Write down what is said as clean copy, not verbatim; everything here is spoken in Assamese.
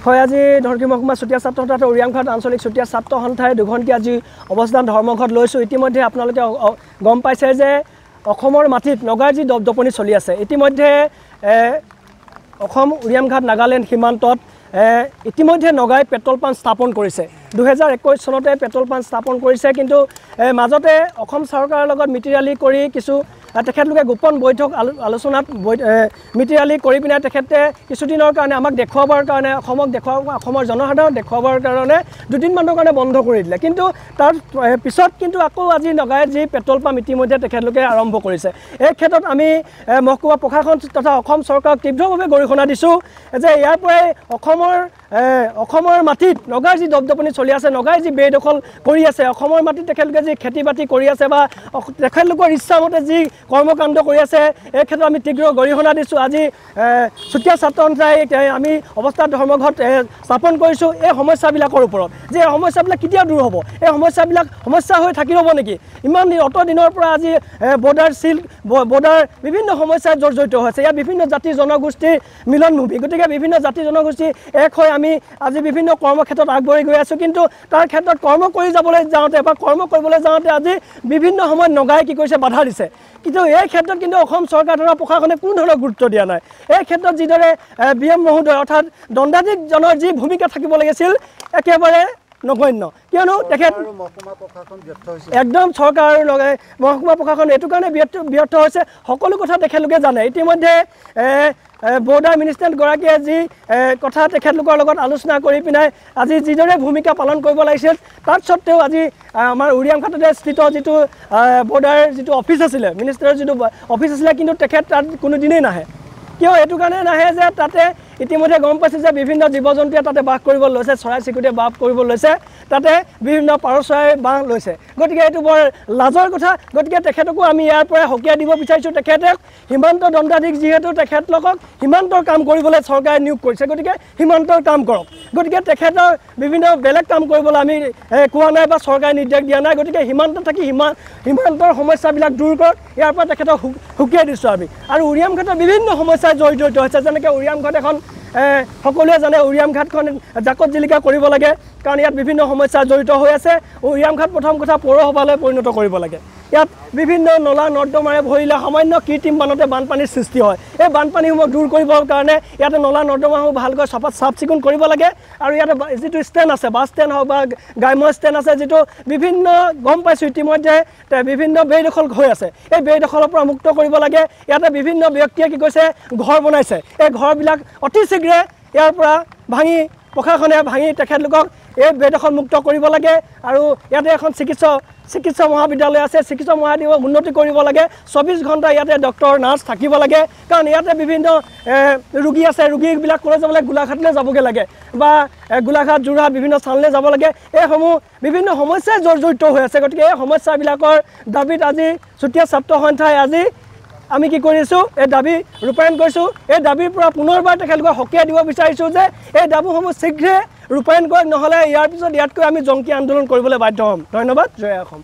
হয় আজি ধনশিৰি মহকুমা চুতীয়া ছাত্ৰ সন্থাৰ উৰিয়ামঘাট আঞ্চলিক চুতীয়া ছাত্ৰ সন্থাই দুঘণ্টীয়া আজি অৱস্থান ধৰ্মঘট লৈছোঁ। ইতিমধ্যে আপোনালোকে গম পাইছে যে অসমৰ মাটিত নগাৰ যি দপদপনি চলি আছে। ইতিমধ্যে অসম উৰিয়ামঘাট নাগালেণ্ড সীমান্তত ইতিমধ্যে নগাই পেট্ৰল পাম্প স্থাপন কৰিছে। 2021 চনতে পেট্ৰল পাম্প স্থাপন কৰিছে, কিন্তু মাজতে অসম চৰকাৰৰ লগত মিতিৰালি কৰি কিছু তেখেতলোকে গোপন বৈঠক আলোচনাত মিতিৰালি কৰি পিনে তেখেতে কিছুদিনৰ কাৰণে আমাক দেখুৱাবৰ কাৰণে অসমৰ জনসাধাৰণক দেখুৱাবৰ কাৰণে দুদিনমানৰ কাৰণে বন্ধ কৰি দিলে। কিন্তু তাৰ পিছত কিন্তু আকৌ আজি নগাঁৱত যি পেট্ৰল পাম্প ইতিমধ্যে তেখেতলোকে আৰম্ভ কৰিছে। এই ক্ষেত্ৰত আমি মহকুমা প্ৰশাসন তথা অসম চৰকাৰক তীব্ৰভাৱে গৰিহণা দিছোঁ যে ইয়াৰ পৰাই অসমৰ মাটিত নগাৰ যি দপদপনি চলি আছে, নগাই যি বেদখল কৰি আছে, অসমৰ মাটিত তেখেতলোকে যি খেতি বাতি কৰি আছে বা তেখেতলোকৰ ইচ্ছামতে যি কৰ্মকাণ্ড কৰি আছে, এই ক্ষেত্ৰত আমি তীব্ৰ গৰিহণা দিছোঁ। আজি চুতীয়া ছাত্ৰ সন্থাই আমি অৱস্থাত ধৰ্মঘট স্থাপন কৰিছোঁ এই সমস্যাবিলাকৰ ওপৰত, যে এই সমস্যাবিলাক কেতিয়া দূৰ হ'ব, এই সমস্যাবিলাক সমস্যা হৈ থাকি ৰ'ব নেকি। ইমান অত দিনৰ পৰা আজি বৰ্ডাৰ বিভিন্ন সমস্যাত জড়িত হৈছে। ইয়াত বিভিন্ন জাতি জনগোষ্ঠীৰ মিলনভূমি, গতিকে বিভিন্ন জাতি জনগোষ্ঠী এক হৈ আমি আজি বিভিন্ন কৰ্মক্ষেত্ৰত আগবাঢ়ি গৈ আছোঁ। কিন্তু তাৰ ক্ষেত্ৰত কৰ্ম কৰি যাবলৈ যাওঁতে বা কৰ্ম কৰিবলৈ যাওঁতে আজি বিভিন্ন সময়ত নগাই কি কৰিছে, বাধা দিছে। কিন্তু এই ক্ষেত্ৰত কিন্তু অসম চৰকাৰ তথা প্ৰশাসনে কোনো ধৰণৰ গুৰুত্ব দিয়া নাই। এই ক্ষেত্ৰত যিদৰে BM মহোদয় অৰ্থাৎ দণ্ডাধীশজনৰ যি ভূমিকা থাকিব লাগিছিল একেবাৰে নগণ্য, কিয়নো তেখেত একদম চৰকাৰ মহকুমা প্ৰশাসন এইটো কাৰণে ব্যৰ্থ হৈছে। সকলো কথা তেখেতলোকে জানে। ইতিমধ্যে বৰ্ডাৰ মিনিষ্টাৰগৰাকীয়ে যি কথা তেখেতলোকৰ লগত আলোচনা কৰি পিনে আজি যিদৰে ভূমিকা পালন কৰিব লাগিছিল, তাত সত্ত্বেও আজি আমাৰ উৰিয়ামঘাটতে স্থিত যিটো বৰ্ডাৰ যিটো অফিচ আছিলে, মিনিষ্টাৰৰ যিটো অফিচ আছিলে, কিন্তু তেখেত তাত কোনোদিনেই নাহে। কিয় এইটো কাৰণে নাহে যে তাতে ইতিমধ্যে গম পাইছে যে বিভিন্ন জীৱ জন্তুৱে তাতে বাস কৰিব লৈছে, চৰাই চিৰিকটিয়ে বাস কৰিব লৈছে, তাতে বিভিন্ন পাৰ চৰাই বাহ লৈছে। গতিকে এইটো বৰ লাজৰ কথা। গতিকে তেখেতকো আমি ইয়াৰ পৰাই সকীয়াই দিব বিচাৰিছোঁ। তেখেতে সীমান্ত দণ্ডাধীশ, যিহেতু তেখেতলোকক সীমান্তৰ কাম কৰিবলৈ চৰকাৰে নিয়োগ কৰিছে, গতিকে সীমান্তৰ কাম কৰক। গতিকে তেখেতৰ বিভিন্ন বেলেগ কাম কৰিবলৈ আমি কোৱা নাই বা চৰকাৰে নিৰ্দেশ দিয়া নাই। গতিকে সীমান্তত থাকি সীমান্তৰ সমস্যাবিলাক দূৰ কৰক, ইয়াৰ পৰা তেখেতক সকীয়াই দিছোঁ আমি। আৰু উৰিয়ামঘাটৰ বিভিন্ন সমস্যাই জড়িত হৈছে, যেনেকৈ উৰিয়ামঘাট এখন সকলোৱে জানে, উৰিয়ামঘাটখন জাকত জিলিকা কৰিব লাগে, কাৰণ ইয়াত বিভিন্ন সমস্যা জড়িত হৈ আছে। উৰিয়ামঘাট প্ৰথম কথা পৌৰসভালৈ পৰিণত কৰিব লাগে। ইয়াত বিভিন্ন নলা নৰ্দমাৰে ভৰিলে সামান্য কৃত্ৰিম বানতে বানপানীৰ সৃষ্টি হয়। এই বানপানীসমূহ দূৰ কৰিবৰ কাৰণে ইয়াতে নলা নৰ্দমাসমূহ ভালকৈ চাফ চিকুণ কৰিব লাগে। আৰু ইয়াতে যিটো ষ্টেণ্ড আছে, বাছ ষ্টেণ্ড হওক বা গ্ৰাম্য ষ্টেণ্ড আছে, যিটো বিভিন্ন গম পাইছোঁ ইতিমধ্যে বিভিন্ন বেদখল হৈ আছে, এই বেদখলৰ পৰা মুক্ত কৰিব লাগে। ইয়াতে বিভিন্ন ব্যক্তিয়ে কি কৈছে, ঘৰ বনাইছে। এই ঘৰবিলাক অতি শীঘ্ৰে ইয়াৰ পৰা প্ৰশাসনে ভাঙি তেখেতলোকক এই বেদখল মুক্ত কৰিব লাগে। আৰু ইয়াতে এখন চিকিৎসা মহাবিদ্যালয় আছে, চিকিৎসা মহাবিদ্যালয় উন্নতি কৰিব লাগে। 24 ঘণ্টা ইয়াতে ডক্টৰ নাৰ্ছ থাকিব লাগে, কাৰণ ইয়াতে বিভিন্ন ৰোগী আছে। ৰোগীবিলাক ক'লৈ যাব লাগে, গোলাঘাটলৈ যাবগৈ লাগে বা গোলাঘাট যোৰহাট বিভিন্ন স্থানলৈ যাব লাগে। এইসমূহ বিভিন্ন সমস্যাই জড়িত হৈ আছে। গতিকে এই সমস্যাবিলাকৰ দাবীত আজি চুতীয়া ছাত্ৰ সন্থাই আজি আমি কি কৰিছোঁ, এই দাবী ৰূপায়ণ কৰিছোঁ। এই দাবীৰ পৰা পুনৰবাৰ তেখেতলোকক সকীয়াই দিব বিচাৰিছোঁ যে এই দাবীসমূহ শীঘ্ৰে ৰূপায়ণ কৰক, নহ'লে ইয়াৰ পিছত ইয়াতকৈ আমি জংকী আন্দোলন কৰিবলৈ বাধ্য হ'ম। ধন্যবাদ। জয় অসম।